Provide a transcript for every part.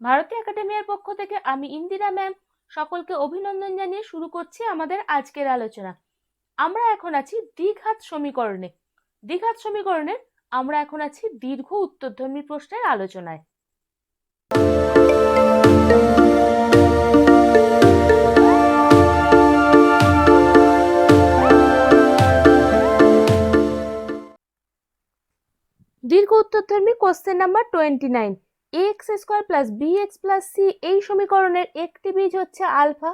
ভারতীয় একাডেমির পক্ষ থেকে আমি ইন্দিরা ম্যাম সকলকে অভিনন্দন জানিয়ে শুরু করছি আমাদের আজকের আলোচনা। আমরা এখন আছি দ্বিঘাত সমীকরণে। দ্বিঘাত সমীকরণের আমরা এখন আছি দীর্ঘ উত্তরধর্মী প্রশ্নের আলোচনায়। দীর্ঘ উত্তরধর্মী question number 29। ax square plus bx plus c এই সমীকরণের একটি বীজ হচ্ছে আলফা।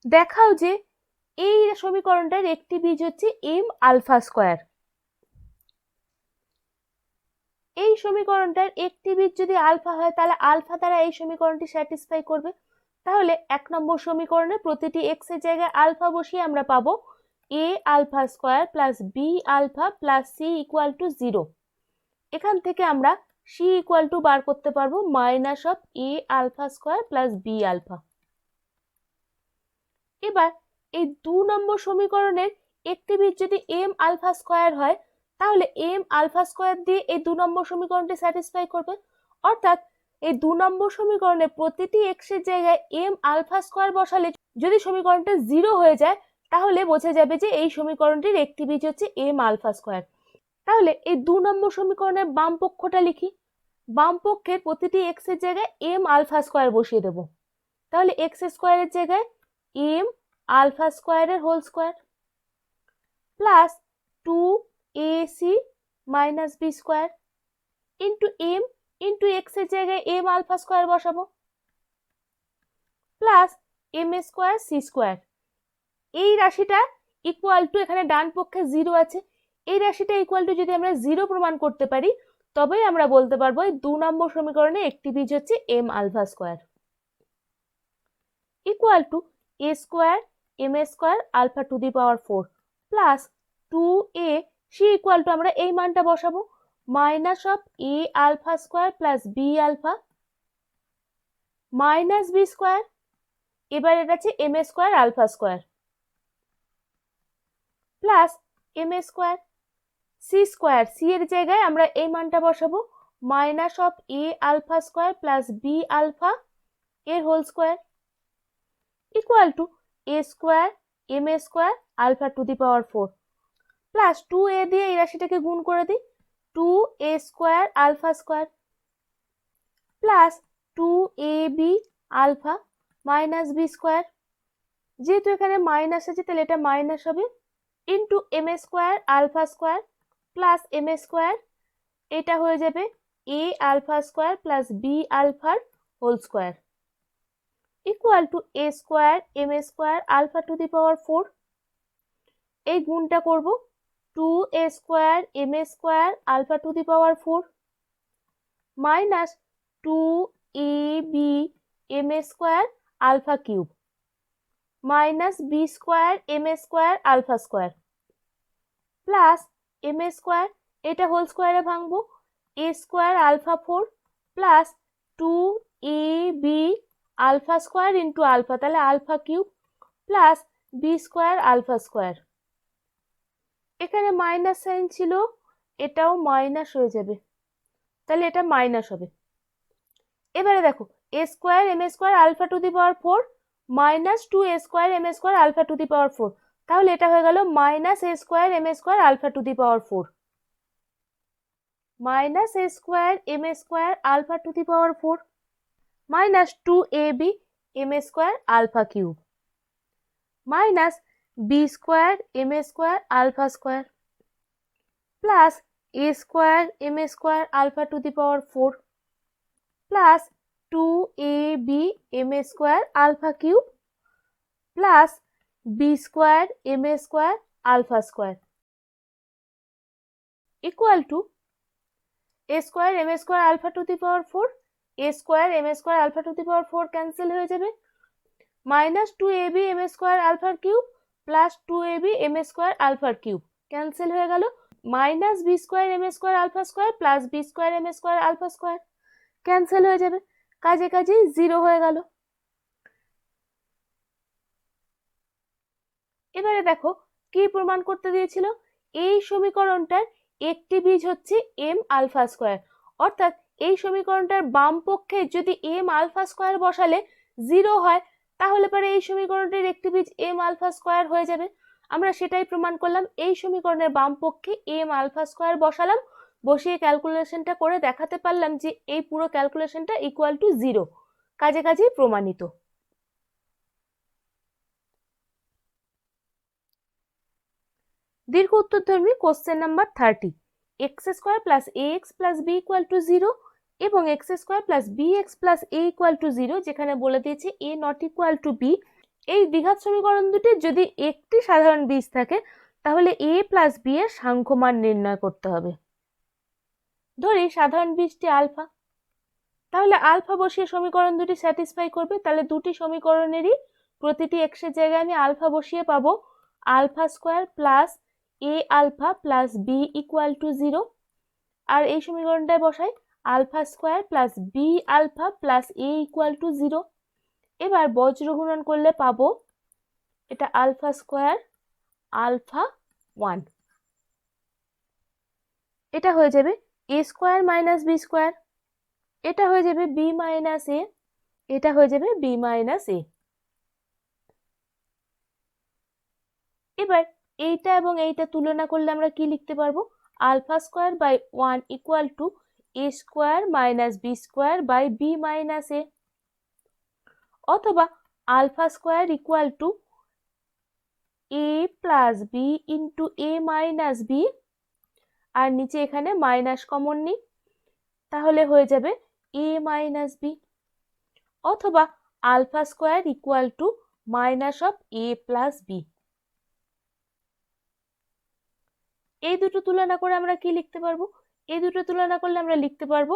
দেখাও যে এই সমীকরণটার একটি বীজ হচ্ছে m আলফা স্কয়ার। এই সমীকরণটার একটি বীজ যদি আলফা হয় তাহলে আলফা দ্বারা এই সমীকরণটি স্যাটিসফাই করবে। তাহলে 1 নম্বর সমীকরণে প্রতিটি x এর জায়গায় আলফা বসিয়ে আমরা পাবো a alpha square plus b alpha plus c equal to 0। এখান থেকে আমরা c ইকুয়াল টু বার করতে পারবো minus of a alpha square plus b alpha. এবার এই 2 নম্বর সমীকরণের একটি বীজ যদি m আলফা স্কয়ার হয় তাহলে m আলফা স্কয়ার দিয়ে এই 2 নম্বর সমীকরণটি স্যাটিসফাই করবে। অর্থাৎ এই 2 নম্বর সমীকরণে প্রতিটি x এর জায়গায় m আলফা স্কয়ার বসালে যদি সমীকরণটা 0 হয়ে যায় তাহলে বোঝা যাবে যে এই সমীকরণটির একটি বীজ হচ্ছে m আলফা স্কয়ার। তাহলে এই 2 নম্বর সমীকরণের বাম পক্ষটা লিখি। বাম পক্ষের প্রতিটি x এর জায়গায় m আলফা স্কয়ার বসিয়ে দেব। তাহলে x স্কয়ারের জায়গায় m আলফা স্কয়ারের whole square plus 2ac minus b square into m into x এর জায়গায় m আলফা স্কয়ার বসাবো plus m square c square. এই রাশিটা ইকুয়াল টু এখানে ডান পক্ষে 0 আছে, এই রাশিটা ইকুয়াল টু যদি আমরা 0 প্রমাণ করতে পারি তবেই আমরা বলতে পারবো এই 2 নম্বর সমীকরণে একটি বীজ হচ্ছে m alpha square equal to a square m square alpha to the power 4 plus 2a c equal to আমরা এই মানটা বসাবো minus of a alpha square plus b alpha minus b square. এবার এটা আছে m square alpha square plus m square c square. c এর জায়গায় আমরা এই মানটা বসাবো minus of a alpha square plus b alpha এর whole square equal to a square m square alpha to the power 4 plus 2a দিয়ে এই রাশিটাকে গুণ করে দিই 2a square alpha square plus 2ab alpha minus b square. যেহেতু এখানে minus আছে তাহলে এটা মাইনাস হবে into m square alpha square plus m square. এটা হয়ে যাবে a alpha square plus b আলফার whole square equal to a square m square alpha to the power 4। এই গুণটা করব 2a square m square alpha to the power 4 minus 2ab m square alpha cube minus b square m square alpha square plus m square. এটা whole স্কয়ারে ভাঙবো a square alpha 4 plus 2ab alpha square into alpha তাহলে alpha cube plus b square alpha square. এখানে minus sign ছিল এটাও minus হয়ে যাবে তাহলে এটা মাইনাস হবে। এবারে দেখো a square m square alpha to the power 4 minus 2a square m square alpha to the power 4 তাহলে এটা হয়ে গেল minus a square m square alpha to the power 4 minus a square m square alpha to the power 4 minus 2ab m square alpha cube minus b square m square alpha square plus a square m square alpha to the power 4 plus 2ab m square alpha cube plus b square m square alpha square equal to a square m square alpha to the power 4 a square m square alpha to the power 4 cancel হয়ে যাবে minus 2ab m square আলফার cube plus 2ab m square আলফার cube cancel হয়ে গেল minus b square m square alpha square plus b square m square alpha square cancel হয়ে যাবে কাজে কাজে 0 হয়ে গেল। এবারে দেখো কি প্রমাণ করতে দিয়েছিল এই সমীকরণটার একটি বীজ হচ্ছে m আলফা স্কয়ার অর্থাৎ এই সমীকরণটার বাম পক্ষে যদি m আলফা স্কয়ার বসালে 0 হয়, তাহলে পরে এই সমীকরণটির একটি বীজ m আলফা স্কয়ার হয়ে যাবে। আমরা সেটাই প্রমাণ করলাম। এই সমীকরণের বাম পক্ষে m আলফা স্কয়ার বসালাম, বসিয়ে ক্যালকুলেশনটা করে দেখাতে পারলাম যে এই পুরো ক্যালকুলেশনটা ইকুয়াল টু 0। কাজে কাজেই প্রমাণিত। দীর্ঘ উত্তরধর্মী question number 30, x square plus a x plus B equal to 0 এবং x square plus b x plus A equal to 0, যেখানে বলে দিয়েছে a not equal to b. এই দ্বিঘাত সমীকরণ দুটির যদি একটি সাধারণ বীজ থাকে, তাহলে এ প্লাস বি এর সাংখ্যমান নির্ণয় করতে হবে। ধরি সাধারণ বীজটি আলফা, তাহলে আলফা বসিয়ে সমীকরণ দুটি স্যাটিসফাই করবে। তাহলে দুটি সমীকরণেরই প্রতিটি এক্স এর জায়গায় আমি আলফা বসিয়ে পাবো alpha square plus A alpha plus B equal to 0। আর এই সমীকরণটায় বসাই alpha square plus B alpha plus A equal to 0। এবার বজ্র গুণন করলে পাবো এটা আলফা স্কোয়ার আলফা 1, এটা হয়ে যাবে এ স্কোয়ার মাইনাস বি স্কোয়ার, এটা হয়ে যাবে বি মাইনাস এ, এটা হয়ে যাবে বি মাইনাস এ। এবার এইটা এবং এইটা তুলনা করলে আমরা কি লিখতে পারবো, alpha square by 1 equal to a square minus b square by b minus a, অথবা alpha square equal to a plus b into a minus b, আর নিচে এখানে মাইনাস কমন নিই, তাহলে হয়ে যাবে এ মাইনাস বি, অথবা alpha square equal to minus of A plus b. এই দুটো তুলনা করে আমরা কি লিখতে পারবো, এই দুটো তুলনা করলে আমরা লিখতে পারবো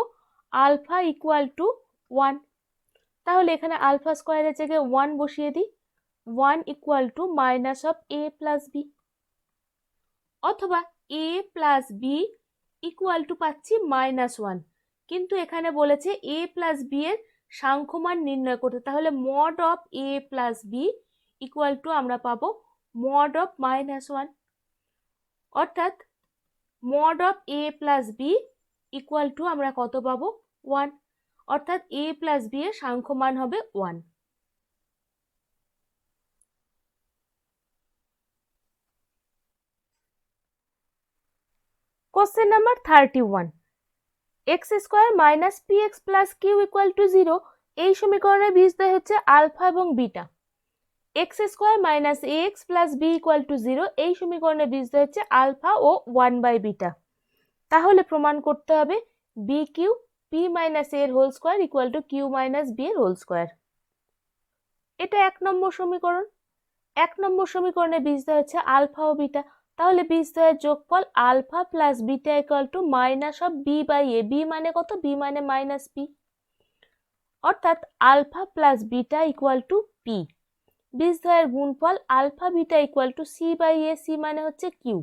আলফা ইকুয়াল টু 1। তাহলে এখানে আলফা স্কোয়ারের জায়গায় 1 বসিয়ে দিই, 1 equal to minus of A plus B, অথবা A plus B equal to পাচ্ছি -1, কিন্তু এখানে বলেছে এ প্লাস বি এর সাংখ্যমান নির্ণয় করতে। তাহলে mod of A plus B equal to আমরা পাবো মড অফ -1, অর্থাৎ mod of A plus B equal to আমরা কত পাবো 1, অর্থাৎ এ প্লাস বি এর সাংখ্যমান হবে 1। Question number 31, X square minus P X plus Q equal to 0, এই সমীকরণের বীজদ্বয় হচ্ছে আলফা এবং beta. X square minus A x plus B equal to 0, এই সমীকরণের বীজদ্বয় হচ্ছে আলফা ও 1 বাই বিটা। তাহলে প্রমাণ করতে হবে বি কিউ পি মাইনাস এর whole square equal to Q minus B এর হোল স্কোয়ার। এটা 1 নম্বর সমীকরণ। 1 নম্বর সমীকরণের বীজদ্বয় হচ্ছে আলফা ও বিটা, তাহলে বীজদ্বয়ের যোগফল alpha plus beta equal to minus of b by a. B মানে কত, বি মানে মাইনাস পি, অর্থাৎ alpha plus beta equal to p. বীজদ্বয়ের গুণফল alpha beta equal to c by a, c মানে হচ্ছে কিউ।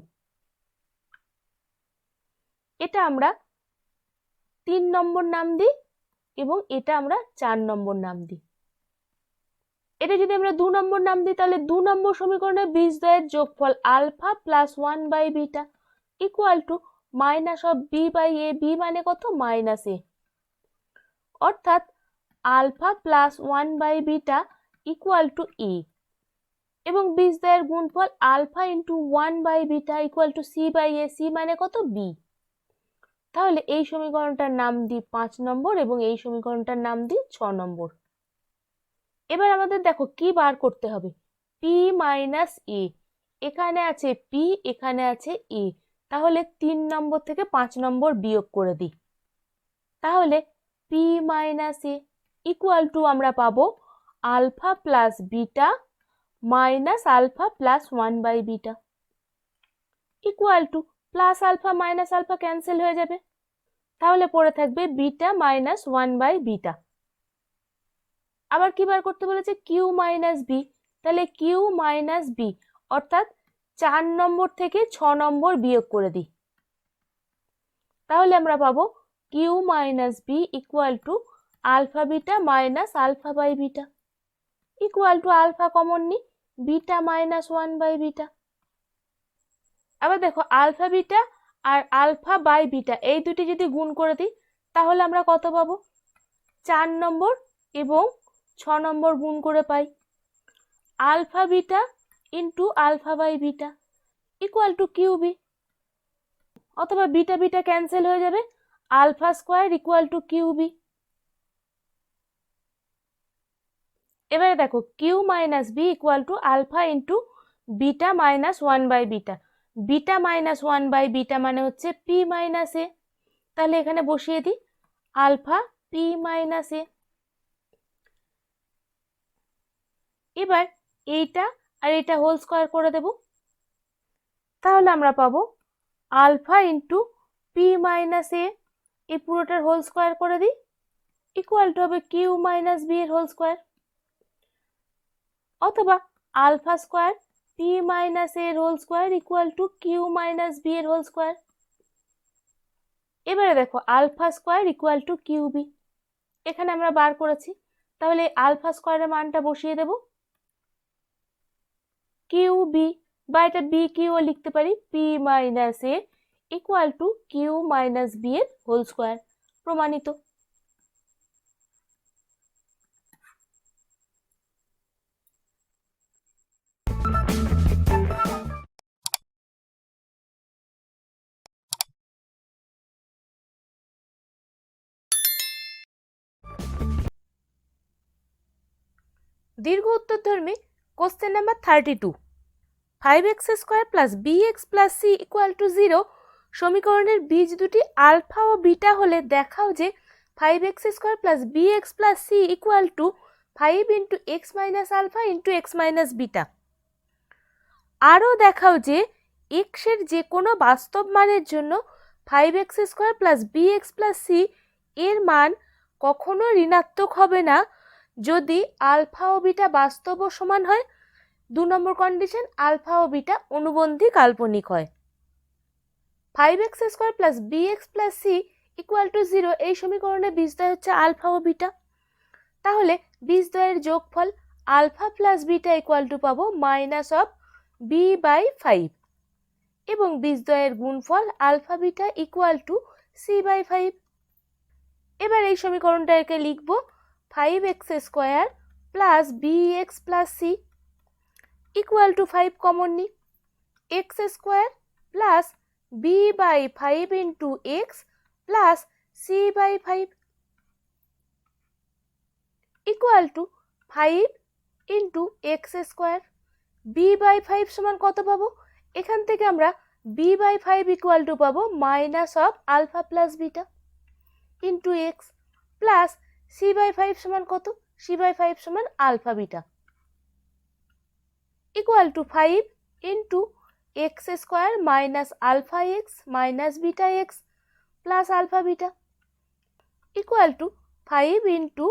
এটা আমরা 3 নম্বর নাম দিই এবং এটা আমরা 4 নম্বর নাম দিই। এটা যদি আমরা 2 নম্বর নাম দিই, তাহলে 2 নম্বর সমীকরণের বীজদ্বয়ের যোগফল alpha plus 1 by beta equal to minus of b by a. B মানে কত, মাইনাস এ, অর্থাৎ alpha plus 1 by beta equal to a, এবং বীজদ্বয়ের গুণফল alpha into 1 by beta equal to c by a. C মানে কত, B. তাহলে এই সমীকরণটার নাম দিই 5 নম্বর এবং এই সমীকরণটার নাম দিই 6 নম্বর। এবার আমাদের দেখো কি বার করতে হবে, পি মাইনাস এ, এখানে আছে পি, এখানে আছে এ, তাহলে 3 নম্বর থেকে 5 নম্বর বিয়োগ করে দিই। তাহলে P minus A equal to আমরা পাবো alpha plus beta minus alpha plus 1 by beta equal to plus alpha minus alpha cancel হয়ে যাবে, তাহলে পড়ে থাকবে বিটা মাইনাস 1 বাই বিটা। আবার কি বার করতে বলেছে, কিউ মাইনাস বি, তাহলে কিউ মাইনাস বি, অর্থাৎ 4 নম্বর থেকে 6 নম্বর বিয়োগ করে দিই, তাহলে আমরা পাবো Q minus B equal to alpha beta minus alpha by beta equal to alpha common নি, বিটা মাইনাস 1 বাই বিটা। আবার দেখো আলফা বিটা আর আলফা বাই বিটা এই দুটি যদি গুণ করে দিই, তাহলে আমরা কত পাবো? 4 নম্বর এবং 6 নম্বর গুণ করে পাই alpha beta into alpha by beta equal to q b, অথবা বিটা বিটা ক্যান্সেল হয়ে যাবে, alpha square equal to q b. এবারে দেখো q minus B equal to alpha into beta minus 1 by beta. Beta minus 1 by beta মানে হচ্ছে P minus এ, তাহলে এখানে বসিয়ে দিই আলফা পি মাইনাস এ। এবার এইটা আর এটা হোল স্কোয়ার করে দেব, তাহলে আমরা পাবো alpha into P minus A, এই পুরোটার হোল স্কোয়ার করে দিই ইকুয়াল টু হবে কিউ মাইনাস বি এর হোল স্কোয়ার, অথবা আলফা স্কোয়ার পি মাইনাস এর whole square equal to Q minus B এর হোল স্কোয়ার। এবারে দেখো alpha square equal to Q B, এখানে আমরা বার করেছি, তাহলে আলফা স্কোয়ারের মানটা বসিয়ে দেব কিউবি, বা এটা বি কিউও লিখতে পারি, p minus A equal to Q minus B এর হোল স্কোয়ার, প্রমাণিত। দীর্ঘ উত্তরধর্মী question number 32, 5x square plus bx plus c equal to 0 সমীকরণের বীজ দুটি আলফা ও বিটা হলে দেখাও যে 5x square plus bx plus c equal to 5 into x minus alpha into x minus beta. আরও দেখাও যে x এর যে কোনো বাস্তব মানের জন্য 5x square plus bx plus c এর মান কখনো ঋণাত্মক হবে না যদি আলফা ও বিটা বাস্তব ও সমান হয়। 2 নম্বর কন্ডিশন, আলফা ও বিটা অনুবন্ধী কাল্পনিক হয়। 5x square plus bx plus c equal to 0 এই সমীকরণে বীজদ্বয় হচ্ছে আলফা ও বিটা, তাহলে বীজদ্বয়ের যোগফল alpha plus beta equal to পাবো মাইনাস অফ বি বাই 5, এবং বীজদ্বয়ের গুণফল alpha beta equal to c by 5। এবার এই সমীকরণটাকে লিখব 5x square plus bx plus c equal to 5 common নি, x square plus b by 5 into x plus c by 5 equal to 5 into x square. B by 5 সমান কত পাবো? এখান থেকে আমরা বি বাই 5 ইকুয়াল টু পাবো minus of alpha plus beta into x plus c by 5 সমান কত? C by 5 সমান alpha beta equal to 5 into x square minus alpha x minus beta x plus alpha beta equal to 5 into,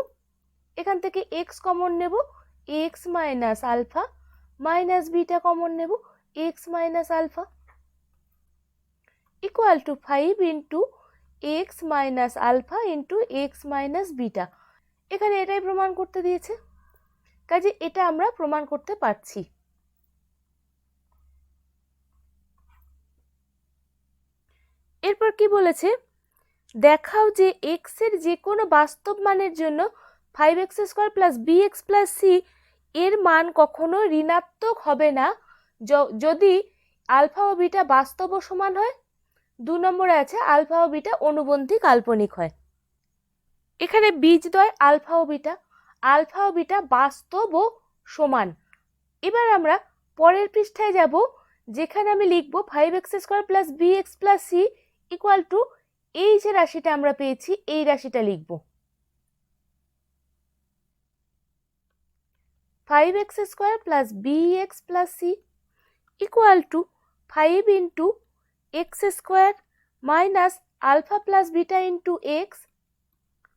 এখান থেকে x common নেব, x minus alpha minus beta common নেব, x minus alpha equal to 5 into x minus alpha into x minus beta. এখানে এটাই প্রমাণ করতে দিয়েছে, কাজে এটা আমরা প্রমাণ করতে পারছি। এরপর কি বলেছে? দেখাও যে এক্স এর যে কোনো বাস্তব মানের জন্য 5x square plus bx plus c এর মান কখনো ঋণাত্মক হবে না যদি আলফা ও বিটা বাস্তব ও সমান হয়। 2 নম্বরে আছে আলফা ও বিটা অনুবন্ধী কাল্পনিক হয়। এখানে বীজদ্বয় আলফা ও বিটা বাস্তব ও সমান। এবার আমরা পরের পৃষ্ঠায় যাব, যেখানে আমি লিখব 5x square plus bx plus c equal to এই যে রাশিটা আমরা পেয়েছি এই রাশিটা লিখব 5x square plus bx plus c equal to 5 into x square minus alpha plus beta into x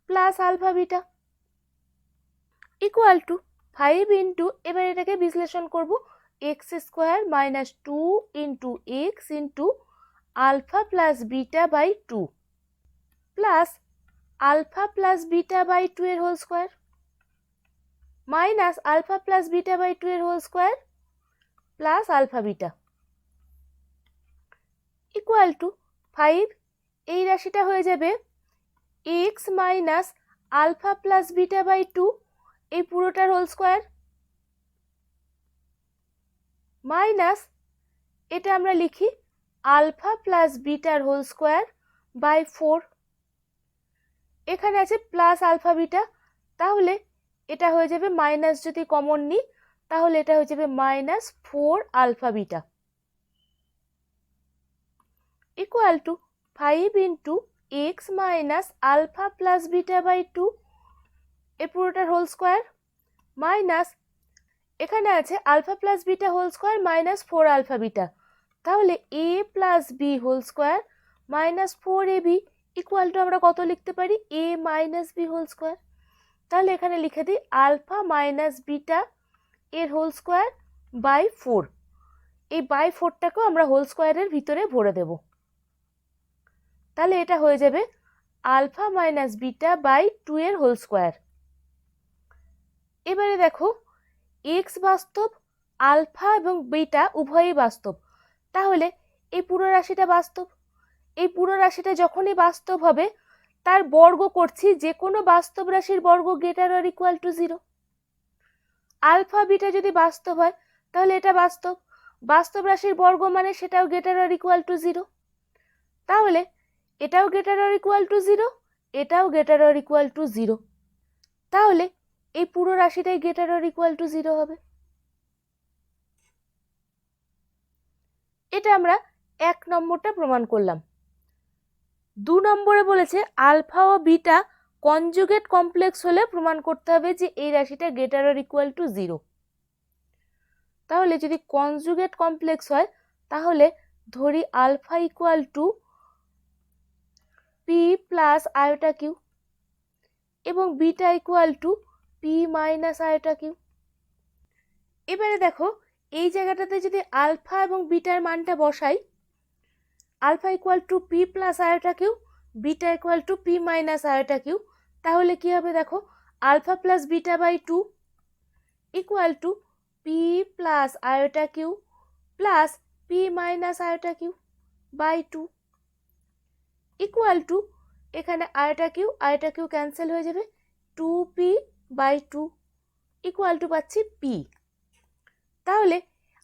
plus alpha beta equal to 5 into, এবার এটাকে বিশ্লেষণ করব, X square minus 2 into X into alpha plus beta by 2 plus alpha plus beta by 2 এর whole square minus alpha plus beta by 2 এর whole square plus alpha beta equal to 5, এই রাশিটা হয়ে যাবে X minus alpha plus beta by two এই পুরোটার whole square minus এটা আমরা লিখি আলফা প্লাস বিটার হোল স্কোয়ার বাই 4। এখানে আছে প্লাস আলফা বিটা, তাহলে এটা হয়ে যাবে মাইনাস, যদি কমন নিই তাহলে এটা হয়ে যাবে -4 alpha beta equal to 5 into x minus alpha plus beta by 2 এ পুরোটার হোল স্কোয়ার মাইনাস এখানে আছে alpha plus beta whole square -4 alpha beta, তাহলে a plus b whole square -4ab equal to আমরা কত লিখতে পারি a minus b whole square. তাহলে এখানে লিখে দিই আলফা মাইনাস বিটা এর হোল স্কোয়ার বাই 4। এই বাই 4টাকেও আমরা হোল স্কোয়ারের ভিতরে ভরে দেব, তাহলে এটা হয়ে যাবে আলফা মাইনাস বিটা বাই 2 এর হোল স্কোয়ার। এবারে দেখো এক্স বাস্তব, আলফা এবং বিটা উভয়ই বাস্তব, তাহলে এই পুরো রাশিটা বাস্তব। এই পুরো রাশিটা যখনই বাস্তব হবে তার বর্গ করছি, যে কোনো বাস্তব রাশির বর্গ greater or equal to 0। Alpha beta যদি বাস্তব হয় তাহলে এটা বাস্তব, বাস্তব রাশির বর্গ মানে সেটাও গ্রেটার অর ইকুয়াল টু 0, তাহলে এটাও গ্রেটার অর ইকুয়াল টু 0, এটাও গ্রেটার অর ইকুয়াল টু 0, তাহলে এই পুরো রাশিটাই গ্রেটার অর ইকুয়াল টু 0 হবে। এটা আমরা 1 নম্বরটা প্রমাণ করলাম। 2 নম্বরে বলেছে আলফা ও বিটা কনজুগেট কমপ্লেক্স হলে প্রমাণ করতে হবে যে এই রাশিটা গ্রেটার অর ইকুয়াল টু 0। তাহলে যদি কনজুগেট কমপ্লেক্স হয় তাহলে ধরি alpha equal to P plus iota q এবং beta equal to P minus iota q. এবারে দেখো এই জায়গাটাতে যদি আলফা এবং বিটার মানটা বসাই, alpha equal to P plus iota Q, beta equal to P minus iota Q, তাহলে কি হবে দেখো alpha plus beta by 2 equal to P plus iota Q plus P minus iota Q by 2 equal to এখানে iota Q cancel হয়ে যাবে 2p by 2 equal to পাচ্ছি P. তাহলে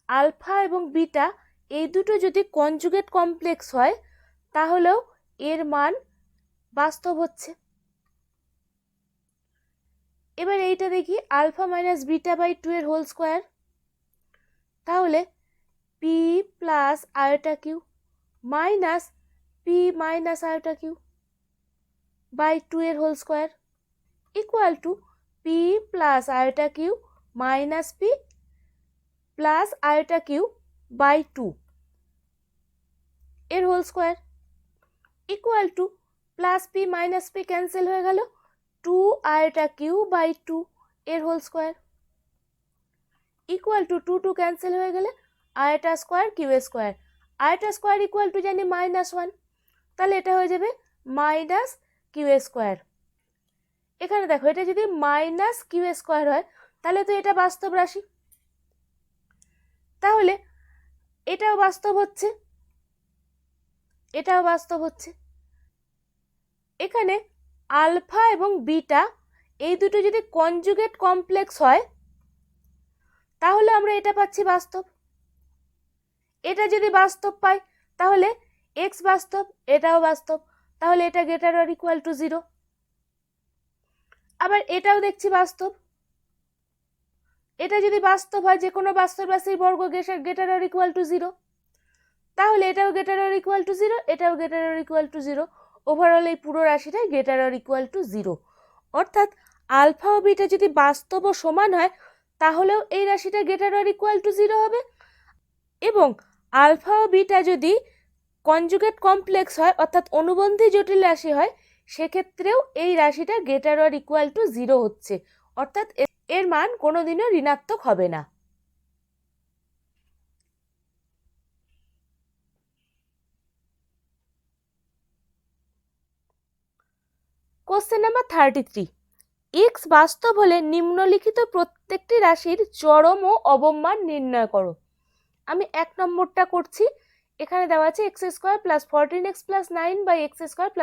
alpha এবং বিটা এই দুটো যদি কনজুগেট কমপ্লেক্স হয় তাহলেও এর মান বাস্তব হচ্ছে। এবার এইটা দেখি আলফা মাইনাস বিটা বাই 2 এর হোল স্কোয়ার, তাহলে P plus iota Q minus P minus iota Q by 2 এর whole square equal to P plus iota Q minus P plus iota Q by 2 এর whole square equal to plus P minus P cancel হয়ে গেল 2 iota Q by 2 এর whole square equal to 2 cancel হয়ে গেলে iota square Q square, iota square equal to জানি -1, তাহলে এটা হয়ে যাবে মাইনাস কিউ স্কোয়ার। এখানে দেখো এটা যদি মাইনাস কিউ স্কোয়ার হয় তাহলে তো এটা বাস্তব রাশি, তাহলে এটাও বাস্তব হচ্ছে, এটাও বাস্তব হচ্ছে। এখানে আলফা এবং বিটা এই দুটো যদি কনজুগেট কমপ্লেক্স হয় তাহলে আমরা এটা পাচ্ছি বাস্তব। এটা যদি বাস্তব পাই তাহলে এক্স বাস্তব, এটাও বাস্তব, তাহলে এটা গ্রেটার অর ইকুয়াল টু 0। আবার এটাও দেখছি বাস্তব, এটা যদি বাস্তব হয় যে কোনো বাস্তব রাশির বর্গ গ্রেটার অর ইকুয়াল টু 0, তাহলে এটাও গ্রেটার অর ইকুয়াল টু 0, এটাও greater or equal to 0, overall এই পুরো রাশিটাই গ্রেটার অর ইকুয়াল টু 0। অর্থাৎ আলফা ও বিটা যদি বাস্তব ও সমান হয় তাহলেও এই রাশিটা গ্রেটার অর ইকুয়াল টু 0 হবে, এবং আলফা ও বিটা যদি কনজুগেট কমপ্লেক্স হয় অর্থাৎ অনুবন্ধী জটিল রাশি হয় সেক্ষেত্রেও এই রাশিটা গ্রেটার অর ইকুয়াল টু 0 হচ্ছে, অর্থাৎ এর মান কোনোদিনও ঋণাত্মক হবে না। কোশ্চেন নাম্বার 33, এক্স বাস্তব হলে নিম্নলিখিত প্রত্যেকটি রাশির চরম ও অবম মান নির্ণয় করো। আমি 1 নম্বরটা করছি, এখানে দেওয়া আছে x² + 14x + 9 by x²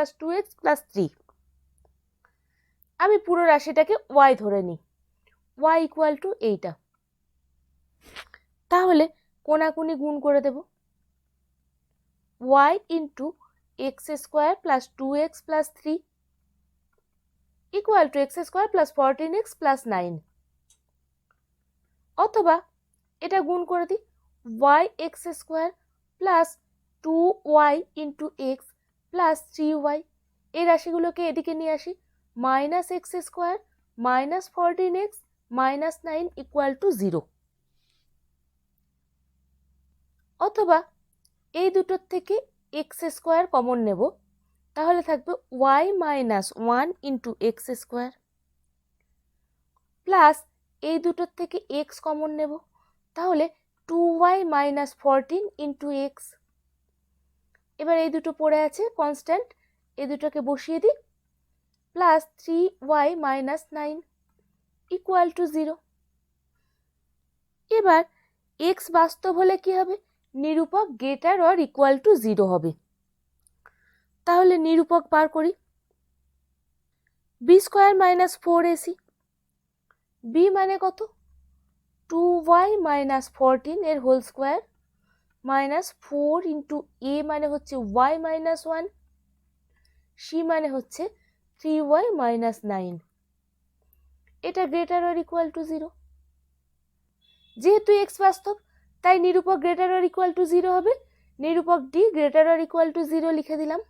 + 2x + 3। আমি পুরো রাশিটাকে ওয়াই ধরে নিই, ওয়াই ইকুয়াল টু এইটা। তাহলে কোনাকুনি গুণ করে দেব, y into x square plus 2x plus 3 equal to x square plus 14x plus 9, অথবা এটা গুণ করে দিই, y x square plus 2y into x plus 3y। এই রাশিগুলোকে এদিকে নিয়ে আসি, minus x square minus 14x minus 9 equal to 0। অথবা এই দুটোর থেকে এক্স স্কোয়ার কমন নেব, তাহলে থাকবে Y minus 1 into x square plus এই দুটোর থেকে এক্স কমন নেব, তাহলে 2y মাইনাস 14 ইন্টু এক্স। এবার এই দুটো পড়ে আছে কনস্ট্যান্ট, এই দুটোকে বসিয়ে দিই, plus 3y minus 9 equal to 0। এবার এক্স বাস্তব হলে কি হবে, নিরূপক গ্রেটার অর ইকুয়াল টু 0 হবে। তাহলে নিরূপক বার করি, B square minus 4ac, B মানে কত 2y মাইনাস 14 এর হোল স্কোয়ার মাইনাস 4 ইন্টু এ মানে হচ্ছে y মাইনাস 1, সি মানে হচ্ছে 3y মাইনাস 9, এটা গ্রেটার অর ইকুয়াল টু 0। যেহেতু এক্স বাস্তব তাই নিরূপক গ্রেটার অর ইকুয়াল টু 0 হবে, নিরূপক D greater or equal to 0 লিখে দিলাম।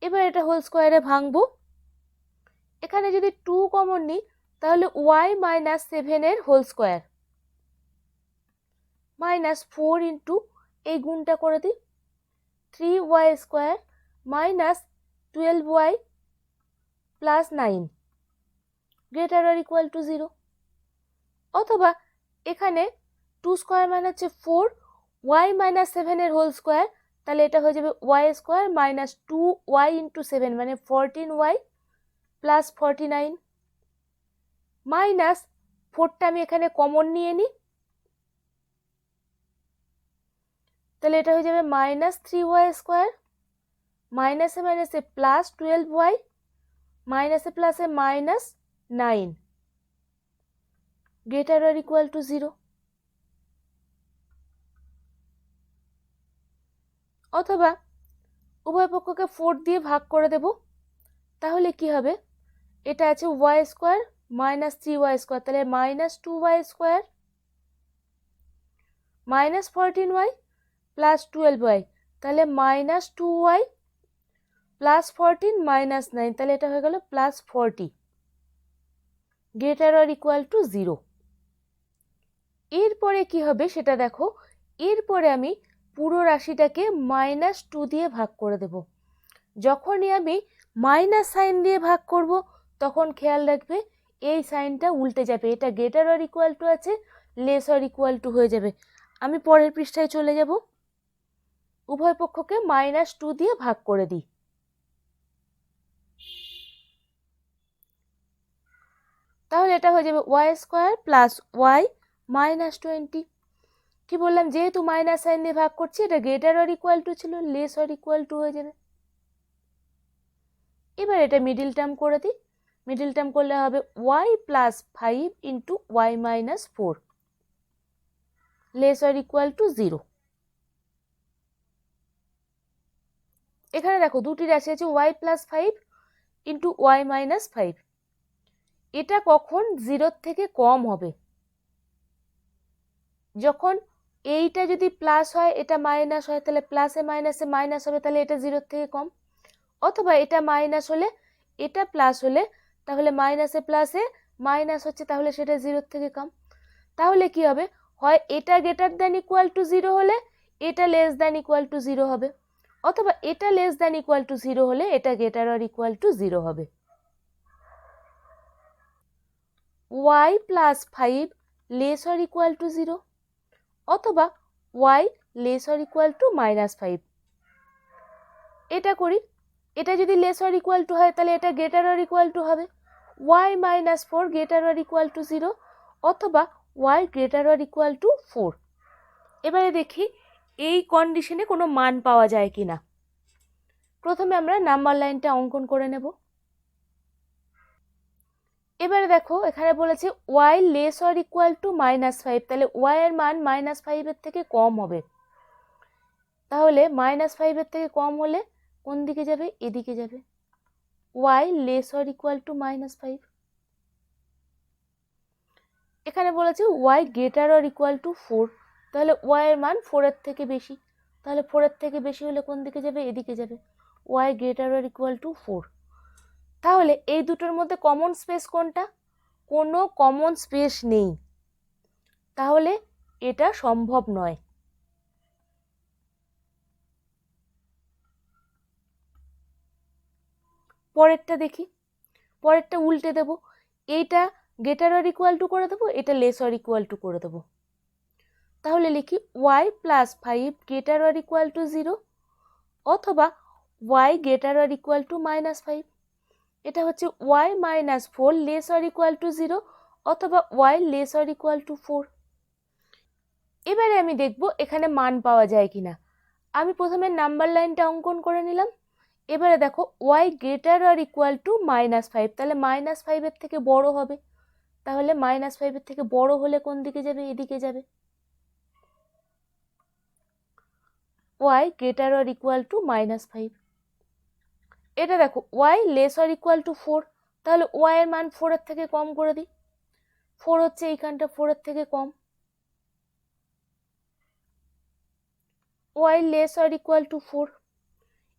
এবার এটা হোল স্কোয়ারে ভাঙবো, এখানে যদি 2 কমন নিই তাহলে y মাইনাস 7 এর হোল স্কোয়ার মাইনাস 4 ইন্টু এই গুণটা করে দিই 3y square minus 12y plus 9 greater or equal to 0। অথবা এখানে 2 স্কোয়ার মানে হচ্ছে 4, y মাইনাস 7 এর হোল স্কোয়ার, তাহলে এটা হয়ে যাবে y square minus 2y into 7 মানে 14y প্লাস 49 মাইনাস 4টা আমি এখানে কমন নিয়ে নিই, তাহলে এটা হয়ে যাবে মাইনাস 3y স্কোয়ার মাইনাসে মাইনাসে প্লাস 12y মাইনাসে প্লাসে minus 9 greater or equal to 0। অথবা উভয় পক্ষকে 4 দিয়ে ভাগ করে দেব, তাহলে কি হবে, এটা আছে y square minus 3y square, তাহলে minus 2y square minus 14y plus 12y, তাহলে মাইনাস 2y প্লাস 14 মাইনাস 9, তাহলে এটা হয়ে গেল plus 40 greater or equal to 0। এরপরে কি হবে সেটা দেখো, এরপরে আমি পুরো রাশিটাকে মাইনাস 2 দিয়ে ভাগ করে দেব। যখনই আমি মাইনাস সাইন দিয়ে ভাগ করব তখন খেয়াল রাখবে এই সাইনটা উল্টে যাবে, এটা গ্রেটার অর ইকুয়াল টু আছে লেস অর ইকুয়াল টু হয়ে যাবে। আমি পরের পৃষ্ঠায় চলে যাব, উভয় পক্ষকে মাইনাস 2 দিয়ে ভাগ করে দিই, তাহলে এটা হয়ে যাবে y square plus y minus 20। কি বললাম, যেহেতু মাইনাস সাইন দিয়ে ভাগ করছি এটা গ্রেটার অর ইকুয়াল টু ছিল, লেস অর ইকুয়াল টু হয়ে যাবে। এবার এটা মিডিল টার্ম করে দিই, মিডিল টার্ম করলে হবে y plus 5 into y minus 4 less or equal to 0। এখানে দেখো দুটি রাশি আছে y plus 5 into y minus 5, এটা কখন 0 থেকে কম হবে, যখন এইটা যদি প্লাস হয় এটা মাইনাস হয়, তাহলে প্লাসে মাইনাসে মাইনাস হবে, তাহলে এটা 0 থেকে কম। অথবা এটা মাইনাস হলে এটা প্লাস হলে তাহলে মাইনাসে প্লাসে মাইনাস হচ্ছে, তাহলে সেটা 0 থেকে কম। তাহলে কি হবে, হয় এটা গ্রেটার দ্যান ইকুয়াল টু 0 হলে এটা লেস দ্যান ইকুয়াল টু 0 হবে, অথবা এটা লেস দ্যান ইকুয়াল টু 0 হলে এটা গ্রেটার অর ইকুয়াল টু 0 হবে। y plus 5 less or equal to 0, অথবা y less or equal to minus 5। এটা করি, এটা যদি লেস অর ইকুয়াল টু হয় তাহলে এটা গ্রেটার অর ইকুয়াল টু হবে y minus 4 greater or equal to 0, অথবা y greater or equal to 4। এবারে দেখি এই কন্ডিশনে কোনো মান পাওয়া যায় কিনা। প্রথমে আমরা নাম্বার লাইনটা অঙ্কন করে নেব। এবারে দেখো এখানে বলেছে Y less or equal to -5, তাহলে ওয়াই এর মান -5 থেকে কম হবে। তাহলে -5 থেকে কম হলে কোন দিকে যাবে? এদিকে যাবে। Y less or equal to -5। এখানে বলেছে Y greater or equal to 4, তাহলে ওয়াই এর মান 4 থেকে বেশি। তাহলে 4 থেকে বেশি হলে কোন দিকে যাবে? এদিকে যাবে। Y greater or equal to 4। তাহলে এই দুটোর মধ্যে কমন স্পেস কোনটা? কোনো কমন স্পেস নেই, তাহলে এটা সম্ভব নয়। পরেরটা দেখি, পরেরটা উল্টে দেব। এইটা গ্রেটার অর ইকুয়াল টু করে দেবো, এটা লেস অর ইকুয়াল টু করে দেবো। তাহলে লিখি Y plus 5 greater or equal to 0, অথবা Y greater or equal to -5। এটা হচ্ছে Y -4 less or equal to 0, অথবা Y less or equal to 4। এবারে আমি দেখব এখানে মান পাওয়া যায় কিনা। আমি প্রথমে নাম্বার লাইনটা অঙ্কন করে নিলাম। এবারে দেখো Y greater or equal to -5, তাহলে -5 থেকে বড় হবে। তাহলে -5 থেকে বড় হলে কোন দিকে যাবে? এদিকে যাবে। Y greater or equal to -5। এটা দেখো Y less or equal to 4, তাহলে ওয়াই এর মান 4 থেকে কম করে দিই। 4 হচ্ছে এইখানটা 4 থেকে কম। Y less or equal to 4।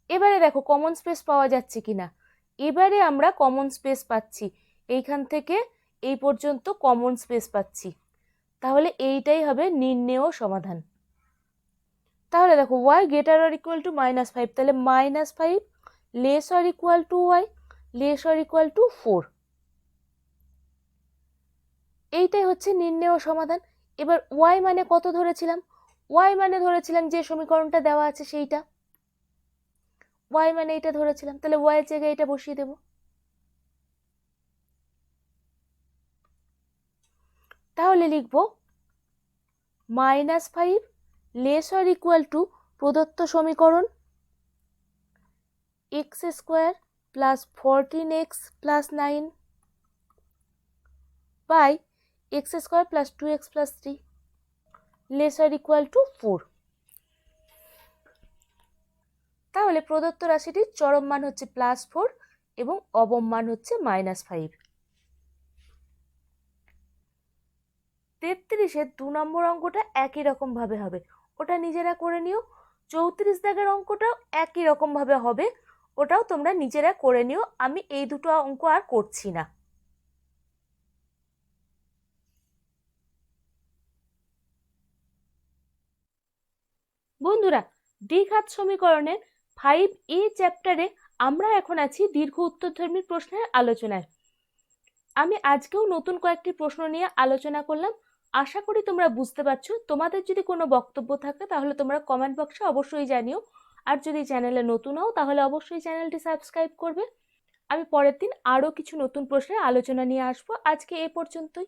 এবারে দেখো কমন স্পেস পাওয়া যাচ্ছে কিনা। এবারে আমরা কমন স্পেস পাচ্ছি, এইখান থেকে এই পর্যন্ত কমন স্পেস পাচ্ছি। তাহলে এইটাই হবে নির্ণেয় সমাধান। তাহলে দেখো Y greater or equal to -5, তাহলে -5 less or equal to Y less or equal to 4। এইটাই হচ্ছে নির্ণেয় সমাধান। এবার ওয়াই মানে কত ধরেছিলাম? ওয়াই মানে ধরেছিলাম যে সমীকরণটা দেওয়া আছে সেইটা। ওয়াই মানে এটা ধরেছিলাম, তাহলে ওয়াই এর জায়গায় এটা বসিয়ে দেব। তাহলে লিখব -5 লেস অর ইকুয়াল টু প্রদত্ত সমীকরণ x² plus 14x plus 9 by x² plus 2x plus 3 less or equal to 4। তাহলে প্রদত্ত রাশিটির চরম মান হচ্ছে +4 এবং অবম মান হচ্ছে -5। 33-এর 2 নম্বর অঙ্কটা একই রকম ভাবে হবে, ওটা নিজেরা করে নিও। 34 দাগের অঙ্কটাও একই রকম ভাবে হবে, ওটাও তোমরা নিজেরা করে নিও। আমি এই দুটো অঙ্ক আর করছি না। বন্ধুরা, দ্বিঘাত সমীকরণের 5A চ্যাপ্টারে আমরা এখন আছি দীর্ঘ উত্তরধর্মী প্রশ্নের আলোচনায়। আমি আজকেও নতুন কয়েকটি প্রশ্ন নিয়ে আলোচনা করলাম। আশা করি তোমরা বুঝতে পারছো। তোমাদের যদি কোনো বক্তব্য থাকে তাহলে তোমরা কমেন্ট বক্সে অবশ্যই জানিও। আর যদি চ্যানেলে নতুন হও তাহলে অবশ্যই চ্যানেলটি সাবস্ক্রাইব করবে। আমি পরের দিন আরও কিছু নতুন প্রশ্নের আলোচনা নিয়ে আসবো। আজকে এ পর্যন্তই।